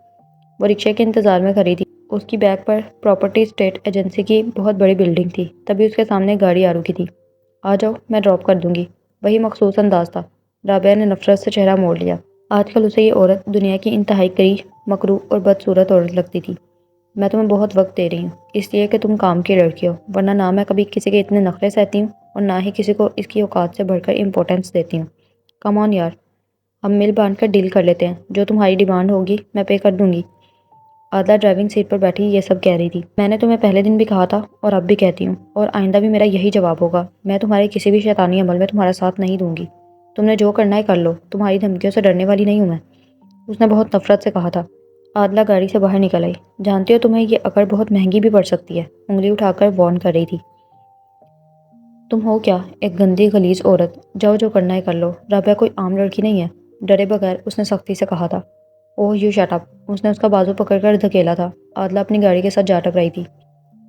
A: وہ رکشے کے انتظار میں کھڑی تھی۔ اس کی بیک پر پراپرٹی اسٹیٹ ایجنسی کی بہت بڑی بلڈنگ تھی۔ تبھی اس کے سامنے گاڑی آ رکی تھی۔ آ جاؤ، میں ڈراپ کر دوں گی، وہی مخصوص انداز تھا۔ رابعہ نے نفرت سے چہرہ موڑ لیا۔ آج کل اسے یہ عورت دنیا کی انتہائی کریہ، مکروہ اور بدصورت عورت لگتی تھی۔ میں تمہیں بہت وقت دے رہی ہوں، اس لیے کہ تم کام کی لڑکی ہو، ورنہ نہ میں کبھی کسی کے اتنے نخرے سہتی ہوں اور نہ ہی کسی کو اس کی اوقات سے بڑھ کر امپورٹنس دیتی ہوں۔ کم آن یار، ہم مل باندھ کر ڈیل کر لیتے ہیں، جو تمہاری ڈیمانڈ ہوگی میں پے کر دوں گی۔ عادلہ ڈرائیونگ سیٹ پر بیٹھی یہ سب کہہ رہی تھی۔ میں نے تمہیں پہلے دن بھی کہا تھا اور اب بھی کہتی ہوں، اور آئندہ بھی میرا یہی جواب ہوگا، میں تمہارے کسی بھی شیطانی عمل میں تمہارا ساتھ نہیں دوں گی۔ تم نے جو کرنا ہے کر لو، تمہاری دھمکیوں سے ڈرنے والی نہیں ہوں میں، اس نے بہت نفرت سے کہا تھا۔ عادلہ گاڑی سے باہر نکل آئی۔ جانتی ہو تمہیں یہ اکڑ بہت مہنگی بھی پڑ سکتی ہے، انگلی اٹھا کر وارن کر رہی تھی۔ تم ہو کیا، ایک گندی غلیظ عورت، جاؤ جو کرنا ہے کر لو، رابعہ کوئی عام لڑکی نہیں ہے، ڈرے بغیر اس نے سختی سے کہا تھا۔ اوہ یو شٹ اپ، اس نے اس کا بازو پکڑ کر دھکیلا تھا۔ عادلہ اپنی گاڑی کے ساتھ جا ٹکرائی تھی۔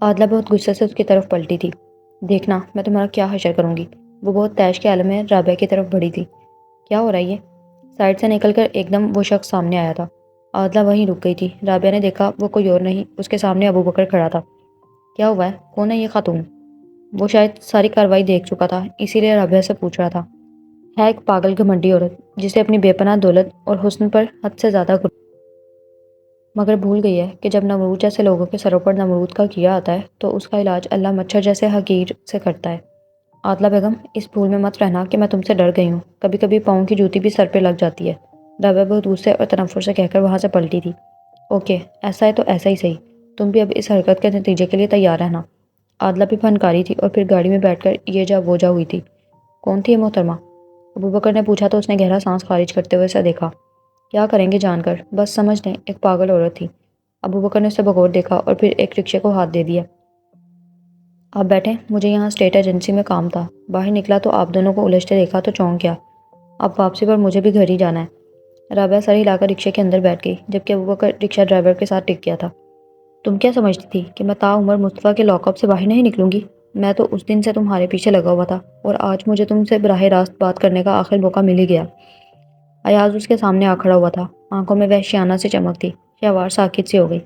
A: عادلہ بہت غصے سے اس کی طرف پلٹی تھی۔ دیکھنا میں تمہارا کیا حشر کروں گی۔ وہ بہت تیش کے عالم میں رابعہ کی طرف بڑھی تھی۔ کیا ہو رہا ہے یہ؟ سائڈ سے نکل کر ایک دم وہ شخص سامنے آیا تھا۔ عادلہ وہیں رک گئی تھی۔ رابعہ نے دیکھا وہ کوئی اور نہیں، اس کے سامنے ابو بکر کھڑا تھا۔ کیا ہوا ہے؟ کون ہے یہ خاتون؟ وہ شاید ساری کارروائی دیکھ چکا تھا، اسی لیے رابعہ سے پوچھ رہا تھا۔ ہے ایک پاگل گھمنڈی عورت، جسے اپنی بے پناہ دولت اور حسن پر حد سے زیادہ مگر بھول گئی ہے کہ جب نمرود جیسے لوگوں کے سروں پر نمرود کا کیا آتا ہے تو اس کا علاج اللہ مچھر جیسے حقیر سے کرتا ہے۔ عادلہ بیگم، اس بھول میں مت رہنا کہ میں تم سے ڈر گئی ہوں، کبھی کبھی پاؤں کی جوتی بھی سر پہ لگ جاتی ہے، رابعہ بہت غصے اور تنفر سے کہہ کر وہاں سے پلٹی تھی۔ اوکے، ایسا ہے تو ایسا ہی صحیح، تم بھی اب اس حرکت کے نتیجے کے لیے تیار رہنا۔ عادلہ بھی پھنکاری تھی اور پھر گاڑی میں بیٹھ کر یہ جا وہ جا ہوئی تھی۔ کون تھی یہ محترمہ؟ ابو بکر نے پوچھا تو اس نے گہرا سانس خارج کرتے ہوئے اسے دیکھا۔ کیا کریں گے جان کر، بس سمجھ لیں ایک پاگل عورت تھی۔ ابو بکر نے اسے بغور دیکھا اور پھر ایک رکشے کو ہاتھ دے دیا۔ آپ بیٹھیں، مجھے یہاں اسٹیٹ ایجنسی میں کام تھا۔ باہر نکلا تو آپ دونوں کو الجھتے دیکھا تو چونک گیا۔ اب واپسی پر مجھے بھی گھر ہی جانا ہے۔ رابعہ سر ہلا کر رکشے کے اندر بیٹھ گئی، جبکہ ابو بکر رکشہ ڈرائیور کے ساتھ ٹک گیا تھا۔ تم کیا سمجھتی تھی کہ میں عمر مصطفیٰ کے لاک اپ سے باہر نہیں نکلوں گی؟ میں تو اس دن سے تمہارے پیچھے لگا ہوا تھا اور آج مجھے تم سے براہ راست بات کرنے کا آخر موقع مل ہی گیا۔ ایاز اس کے سامنے آ کھڑا ہوا تھا، آنکھوں میں وحشیانہ سی چمک تھی۔ شہوار ساکت سی ہو گئی۔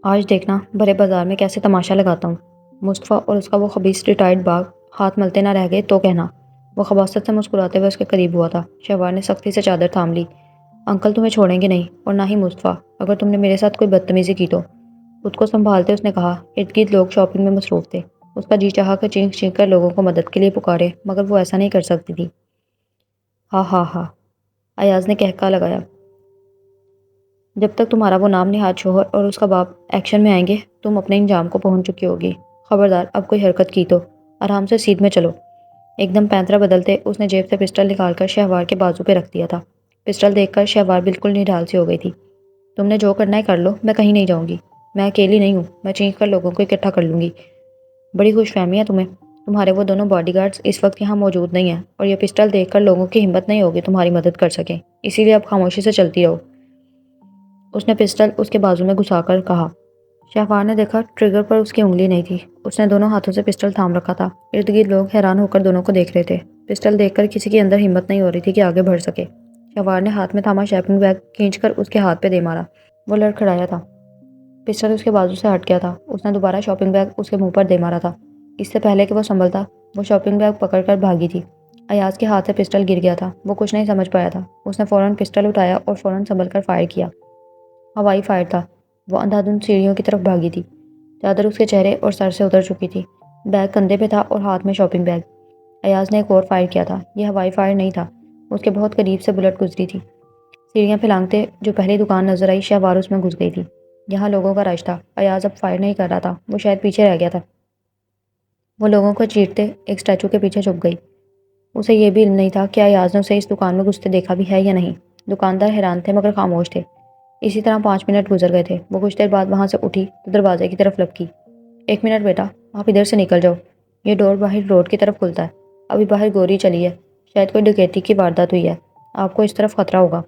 A: آج دیکھنا بھرے بازار میں کیسے تماشا لگاتا ہوں۔ مصطفیٰ اور اس کا وہ خبیث ریٹائرڈ باغ ہاتھ ملتے نہ رہ گئے تو کہنا۔ وہ خباثت سے مسکراتے ہوئے اس کے قریب ہوا تھا۔ شہوار نے سختی سے چادر تھام لی۔ انکل تمہیں چھوڑیں گے نہیں، اور نہ ہی مصطفیٰ، اگر تم نے میرے ساتھ کوئی بدتمیزی کی تو۔ خود کو سنبھالتے اس نے کہا۔ ارد گرد لوگ شاپنگ میں مصروف تھے۔ اس کا جی چاہا کہ چینک چینک کر لوگوں کو مدد کے لیے پکارے، مگر وہ ایسا نہیں کر سکتی تھی۔ ہاں ہاں ہاں، ایاز نے کہکا لگایا۔ جب تک تمہارا وہ نام نہاد شوہر اور اس کا باپ ایکشن میں آئیں گے تم اپنے انجام کو پہنچ چکی ہوگی۔ خبردار اب کوئی حرکت کی تو آرام سے سیدھ میں چلو۔ ایک دم پینترا بدلتے اس نے جیب سے پسٹل نکال کر شہوار کے بازو پہ رکھ دیا تھا۔ پسٹل دیکھ کر شہوار بالکل نڈھال سی ہو گئی تھی۔ تم نے جو کرنا ہے کر لو، میں کہیں نہیں جاؤں گی۔ میں اکیلی نہیں ہوں، میں چینک کر لوگوں کو اکٹھا کر لوں گی۔ بڑی خوش فہمی ہے تمہیں، تمہارے وہ دونوں باڈی گارڈز اس وقت یہاں موجود نہیں ہیں اور یہ پسٹل دیکھ کر لوگوں کی ہمت نہیں ہوگی تمہاری مدد کر سکیں، اسی لیے اب خاموشی سے چلتی رہو۔ اس نے پسٹل اس کے بازو میں گھسا کر کہا۔ شہوار نے دیکھا ٹریگر پر اس کی انگلی نہیں تھی۔ اس نے دونوں ہاتھوں سے پسٹل تھام رکھا تھا۔ ارد گرد لوگ حیران ہو کر دونوں کو دیکھ رہے تھے۔ پسٹل دیکھ کر کسی کے اندر ہمت نہیں ہو رہی تھی کہ آگے بڑھ سکے۔ شہوار نے ہاتھ میں تھاما شاپنگ بیگ کھینچ کر اس کے ہاتھ پہ دے مارا۔ وہ لڑکھڑایا تھا۔ پسٹل اس کے بازو سے ہٹ گیا تھا۔ اس نے دوبارہ شاپنگ بیگ اس کے منہ پر دے مارا تھا۔ اس سے پہلے کہ وہ سنبھلتا وہ شاپنگ بیگ پکڑ کر بھاگی تھی۔ ایاز کے ہاتھ سے پسٹل گر گیا تھا۔ وہ کچھ نہیں سمجھ پایا تھا۔ اس نے فوراً پسٹل اٹھایا اور فوراً سنبھل کر فائر کیا۔ ہوائی فائر تھا۔ وہ اندھا دھند سیڑھیوں کی طرف بھاگی تھی۔ چادر اس کے چہرے اور سر سے اتر چکی تھی۔ بیگ کندھے پہ تھا اور ہاتھ میں شاپنگ بیگ۔ ایاز نے ایک اور فائر کیا تھا۔ یہ ہوائی فائر نہیں تھا، اس کے بہت قریب سے بلٹ گزری تھی۔ سیڑھیاں پھلانگتے جو پہلی دکان نظر آئی شہوار اس میں گھس گئی تھی۔ یہاں لوگوں کا رش تھا۔ ایاز اب فائر نہیں کر رہا تھا، وہ شاید پیچھے رہ گیا تھا۔ وہ لوگوں کو چیرتے ایک اسٹیچو کے پیچھے چھپ گئی۔ اسے یہ بھی علم نہیں تھا کہ ایاز نے اسے اس دکان میں گھستے دیکھا بھی ہے یا نہیں۔ دکاندار حیران تھے مگر خاموش تھے۔ اسی طرح 5 منٹ گزر گئے تھے۔ وہ کچھ دیر بعد وہاں سے اٹھی تو دروازے کی طرف لپکی۔ 1 منٹ بیٹا، آپ ادھر سے نکل جاؤ، یہ ڈور باہر روڈ کی طرف کھلتا ہے، ابھی باہر گوری چلی ہے، شاید کوئی ڈکیتی کی واردات ہوئی ہے، آپ کو اس طرف خطرہ ہوگا۔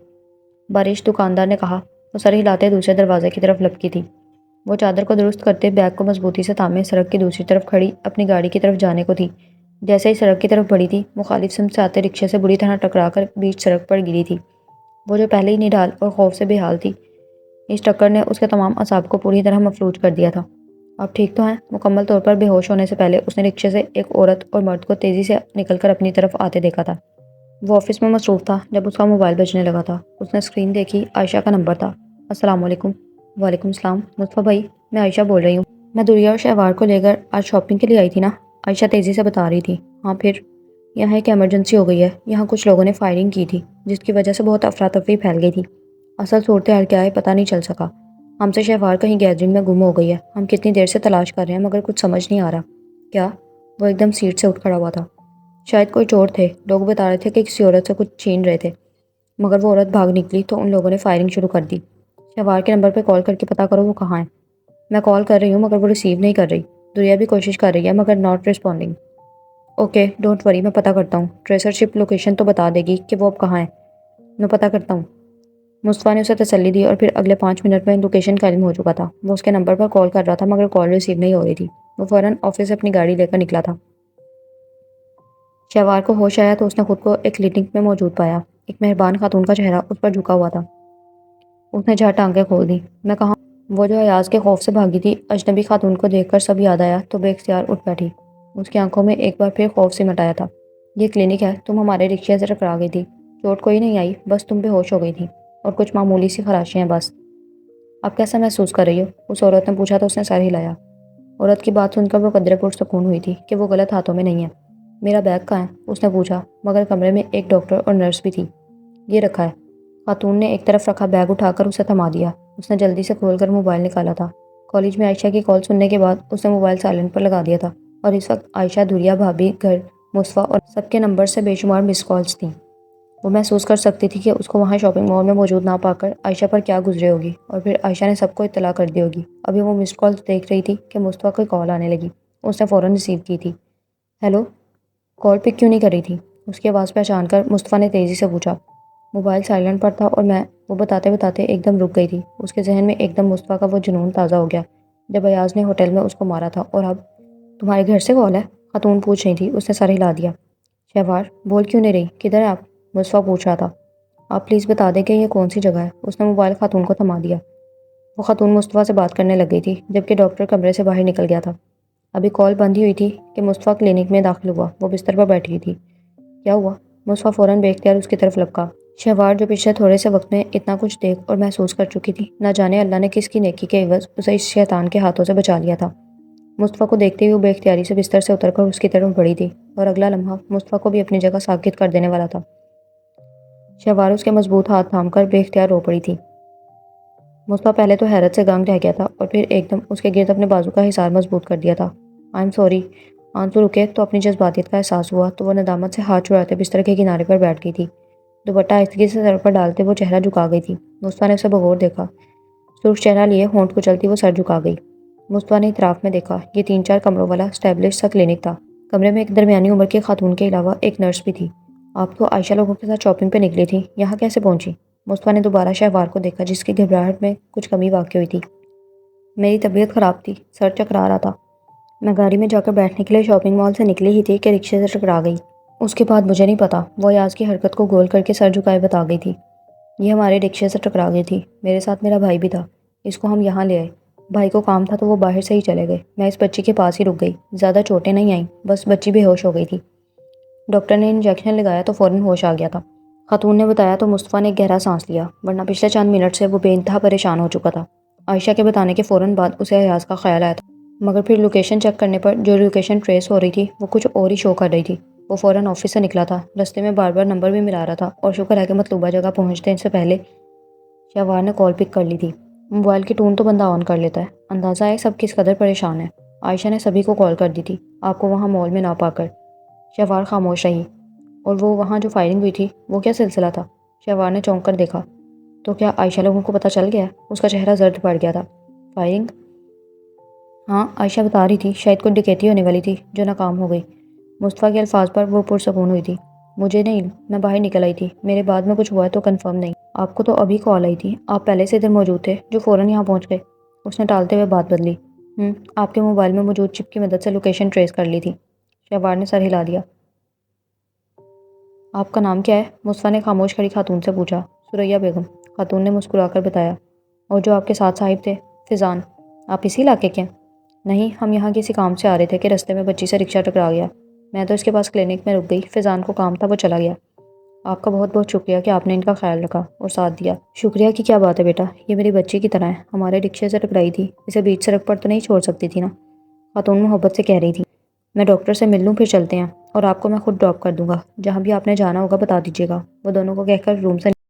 A: بارش، دکاندار نے کہا۔ وہ سر ہلاتے دوسرے دروازے کی طرف لپکی تھی۔ وہ چادر کو درست کرتے بیگ کو مضبوطی سے تھامے سڑک کی دوسری طرف کھڑی اپنی گاڑی کی طرف جانے کو تھی۔ جیسے ہی سڑک کی طرف بڑھی تھی، مخالف سمت سے آتے رکشے سے بری طرح ٹکرا کر بیچ سڑک پر گری تھی۔ وہ جو پہلے ہی نڈال اور خوف سے بے حال تھی، اس ٹکر نے اس کے تمام اعصاب کو پوری طرح مفلوج کر دیا تھا۔ آپ ٹھیک تو ہیں؟ مکمل طور پر بے ہوش ہونے سے پہلے اس نے رکشے سے ایک عورت اور مرد کو تیزی سے نکل کر اپنی طرف آتے دیکھا تھا۔ وہ آفس میں مصروف تھا جب اس کا موبائل بجنے لگا تھا۔ اس نے اسکرین دیکھی، عائشہ کا نمبر تھا۔ السلام علیکم۔ وعلیکم السلام مصطفیٰ بھائی، میں عائشہ بول رہی ہوں۔ میں دریا اور شہوار کو لے کر آج شاپنگ کے لیے آئی تھی نا، عائشہ تیزی سے بتا رہی تھی۔ ہاں پھر؟ یہاں ایک ایمرجنسی ہو گئی ہے، یہاں کچھ لوگوں نے فائرنگ کی تھی جس کی وجہ سے بہت افراتفری پھیل گئی تھی۔ اصل صورتحال کیا ہے پتہ نہیں چل سکا۔ ہم سے شہوار کہیں گیدرنگ میں گم ہو گئی ہے، ہم کتنی دیر سے تلاش کر رہے ہیں مگر کچھ سمجھ نہیں آ رہا۔ کیا؟ وہ ایک دم سیٹ سے اٹھ کھڑا ہوا تھا۔ شاید کوئی چور تھے، لوگ بتا رہے تھے کہ کسی عورت سے کچھ چھین رہے تھے، مگر وہ عورت بھاگ نکلی تو ان لوگوں نے فائرنگ شروع کر دی۔ شہوار کے نمبر پہ کال کر کے پتا کرو وہ کہاں ہے۔ میں کال کر رہی ہوں مگر وہ ریسیو نہیں کر رہی۔ دریا بھی کوشش کر رہی ہے مگر not responding. Okay don't worry, میں پتہ کرتا ہوں، ٹریسر شپ لوکیشن تو بتا دے گی کہ وہ اب کہاں ہے۔ میں پتہ کرتا ہوں۔ مصطفیٰ نے اسے تسلی دی اور پھر اگلے 5 منٹ میں لوکیشن کا علم ہو چکا تھا۔ وہ اس کے نمبر پر کال کر رہا تھا مگر کال ریسیو نہیں ہو رہی تھی۔ وہ فوراً آفس سے اپنی گاڑی لے کر نکلا تھا۔ شہوار کو ہوش آیا تو اس نے خود کو ایک کلینک میں موجود پایا۔ ایک مہربان خاتون کا چہرہ اس پر جھکا ہوا تھا۔ اس نے جھٹ ٹانگیں کھول دی۔ میں کہاں؟ وہ جو ایاز کے خوف سے بھاگی تھی، اجنبی خاتون کو دیکھ کر سب یاد آیا تو بے اختیار اٹھ بیٹھی۔ اس کی آنکھوں میں ایک بار پھر خوف سمٹ آیا تھا۔ یہ کلینک ہے، تم ہمارے رکشے سے ٹکرا گئی تھی، چوٹ کوئی نہیں آئی، بس تم بے ہوش ہو گئی تھی اور کچھ معمولی سی خراشیں ہیں بس۔ اب کیسا محسوس کر رہی ہو؟ اس عورت نے پوچھا تو اس نے سر ہلایا۔ عورت کی بات سن کر وہ قدرے پرسکون ہوئی تھی کہ وہ غلط ہاتھوں میں نہیں ہے۔ میرا بیگ کہاں ہے؟ اس نے پوچھا، مگر کمرے میں ایک ڈاکٹر اور نرس بھی تھی۔ یہ رکھا ہے۔ خاتون نے ایک طرف رکھا بیگ اٹھا کر اسے تھما دیا۔ اس نے جلدی سے کھول کر موبائل نکالا تھا۔ کالج میں عائشہ کی کال سننے کے بعد اس نے موبائل سائلنٹ پر لگا دیا تھا اور اس وقت عائشہ، دھریا بھابی، گھر، مصطفیٰ اور سب کے نمبر سے بے شمار مس کالز تھیں۔ وہ محسوس کر سکتی تھی کہ اس کو وہاں شاپنگ مال میں موجود نہ پا کر عائشہ پر کیا گزرے ہوگی اور پھر عائشہ نے سب کو اطلاع کر دی ہوگی۔ ابھی وہ مس کال دیکھ رہی تھی کہ مصطفیٰ کی کال آنے لگی۔ اس نے فوراً ریسیو کی تھی۔ ہیلو؟ کال پک کیوں نہیں کر رہی تھی؟ اس کی آواز پہچان کر مصطفیٰ نے تیزی سے پوچھا۔ موبائل سائلنٹ پر تھا اور میں، وہ بتاتے بتاتے ایک دم رک گئی تھی۔ اس کے ذہن میں ایک دم مصطفیٰ کا وہ جنون تازہ ہو گیا جب ایاز نے ہوٹل میں اس کو مارا تھا، اور اب تمہارے گھر سے کال ہے؟ خاتون پوچھ رہی تھی۔ اس نے سر ہلا دیا۔ شہوار بول کیوں نہیں رہی؟ کدھر ہے آپ؟ مصطفیٰ پوچھ رہا تھا۔ آپ پلیز بتا دیں کہ یہ کون سی جگہ ہے؟ اس نے موبائل خاتون کو تھما دیا۔ وہ خاتون مصطفیٰ سے بات کرنے لگ گئی تھی جبکہ ڈاکٹر کمرے سے باہر نکل گیا تھا۔ ابھی کال بند ہی ہوئی تھی کہ مصطفیٰ کلینک میں داخل ہوا۔ وہ بستر پر بیٹھی تھی۔ کیا ہوا؟ مصطفیٰ فوراً بے اختیار اس کی طرف لپکا۔ شہوار جو پچھلے تھوڑے سے وقت میں اتنا کچھ دیکھ اور محسوس کر چکی تھی، نہ جانے اللہ نے کس کی نیکی کے عوض اسے اس شیطان کے ہاتھوں سے بچا لیا تھا۔ مصطفیٰ کو دیکھتے ہوئے وہ بے اختیاری سے بستر سے اتر کر اس کی طرف بڑھی تھی اور اگلا لمحہ مصطفیٰ کو بھی اپنی جگہ ساکت کر دینے والا تھا۔ شہوار اس کے مضبوط ہاتھ تھام کر بے اختیار رو پڑی تھی۔ مصطفیٰ پہلے تو حیرت سے گنگ رہ گیا تھا اور پھر ایک دم اس کے گرد اپنے بازو کا حصار مضبوط کر دیا تھا۔ I am sorry. آنسو رکے تو اپنی جذباتیت کا احساس ہوا تو وہ ندامت سے ہاتھ چھڑاتے بستر کے کنارے پر بیٹھ گئی تھی۔ دوپٹہ آہستگی سے سر پر ڈالتے وہ چہرہ جھکا گئی تھی۔ مصطفیٰ نے اسے بغور دیکھا۔ سرخ چہرہ لیے ہونٹ کچلتی وہ سر جھکا گئی۔ مصطفیٰ نے اطراف میں دیکھا۔ یہ 3-4 کمروں والا اسٹیبلش سا کلینک تھا۔ کمرے میں ایک درمیانی عمر کی خاتون کے علاوہ ایک نرس بھی تھی۔ آپ تو عائشہ لوگوں کے ساتھ شاپنگ پہ نکلی تھی، یہاں کیسے پہنچی؟ مصطفیٰ نے دوبارہ شہوار کو دیکھا جس کی گھبراہٹ میں کچھ کمی واقع ہوئی تھی۔ میری طبیعت خراب تھی، سر چکرا رہا تھا، میں گاڑی میں جا کر بیٹھنے کے لیے شاپنگ مال سے نکلی ہی تھی کہ رکشے سے ٹکرا گئی۔ اس کے بعد مجھے نہیں پتا، وہ ایاز کی حرکت کو گول کر کے سر جھکائے بتا گئی تھی۔ یہ ہمارے رکشے سے ٹکرا گئی تھی، میرے ساتھ میرا بھائی بھی تھا، اس کو ہم یہاں لے آئے، بھائی کو کام تھا تو وہ باہر سے ہی چلے گئے، میں اس بچی کے پاس ہی رک گئی، زیادہ چوٹیں نہیں آئیں، بس بچی بے ہوش ہو گئی تھی۔ ڈاکٹر نے انجیکشن لگایا تو فوراً ہوش آ گیا تھا، خاتون نے بتایا تو مصطفیٰ نے ایک گہرا سانس لیا، ورنہ پچھلے چند منٹ سے وہ بے انتہا پریشان ہو چکا تھا۔ عائشہ کے بتانے کے فوراً بعد اسے ایاز کا خیال آیا تھا، مگر پھر لوکیشن چیک کرنے پر جو لوکیشن ٹریس ہو رہی تھی وہ کچھ اور ہی شو کر رہی تھی۔ وہ فوراً آفس سے نکلا تھا، رستے میں بار بار نمبر بھی ملا رہا تھا اور شکر ہے کہ مطلوبہ جگہ پہنچنے سے پہلے شہوار نے کال پک کر لی تھی۔ موبائل کی ٹون تو بندہ آن کر لیتا ہے، اندازہ ہے سب کس قدر پریشان ہے۔ عائشہ نے سبھی کو کال کر دی تھی آپ کو وہاں مال میں نہ پا کر۔ شہوار خاموش رہی۔ اور وہ وہاں جو فائرنگ ہوئی تھی وہ کیا سلسلہ تھا؟ شہوار نے چونک کر دیکھا۔ تو کیا عائشہ لوگوں کو پتہ چل گیا؟ اس کا چہرہ زرد پڑ گیا تھا۔ فائرنگ؟ ہاں، عائشہ بتا رہی تھی شاید کوئی ڈکیتی ہونے والی تھی جو ناکام ہو گئی۔ مصطفیٰ کے الفاظ پر وہ پرسکون ہوئی تھی۔ مجھے نہیں، میں باہر نکل آئی تھی، میرے بعد میں کچھ ہوا ہے تو کنفرم نہیں۔ آپ کو تو ابھی کال آئی تھی، آپ پہلے سے ادھر موجود تھے جو فوراً یہاں پہنچ گئے۔ اس نے ٹالتے ہوئے بات بدلی۔ آپ کے موبائل میں موجود چپ کی مدد سے لوکیشن ٹریس کر لی تھی۔ شہوار نے سر ہلا دیا۔ آپ کا نام کیا ہے؟ مصطفیٰ نے خاموش کھڑی خاتون سے پوچھا۔ ثریا بیگم، خاتون نے مسکرا کر بتایا۔ اور جو آپ کے ساتھ صاحب تھے؟ فیضان۔ آپ اسی علاقے کے ہیں؟ نہیں، ہم یہاں کسی کام سے آ رہے تھے کہ رستے میں بچی سے رکشہ ٹکرا گیا۔ میں تو اس کے پاس کلینک میں رک گئی، فیضان کو کام تھا وہ چلا گیا۔ آپ کا بہت بہت شکریہ کہ آپ نے ان کا خیال رکھا اور ساتھ دیا۔ شکریہ کی کیا بات ہے بیٹا، یہ میری بچی کی طرح ہے، ہمارے رکشے سے ٹکرائی تھی، اسے بیچ سڑک پر تو نہیں چھوڑ سکتی تھی نا؟ خاتون محبت سے کہہ رہی تھی۔ میں ڈاکٹر سے مل لوں پھر چلتے ہیں، اور آپ کو میں خود ڈراپ کر دوں گا، جہاں بھی آپ نے جانا ہوگا بتا دیجیے گا۔ وہ دونوں کو کہہ کر روم سے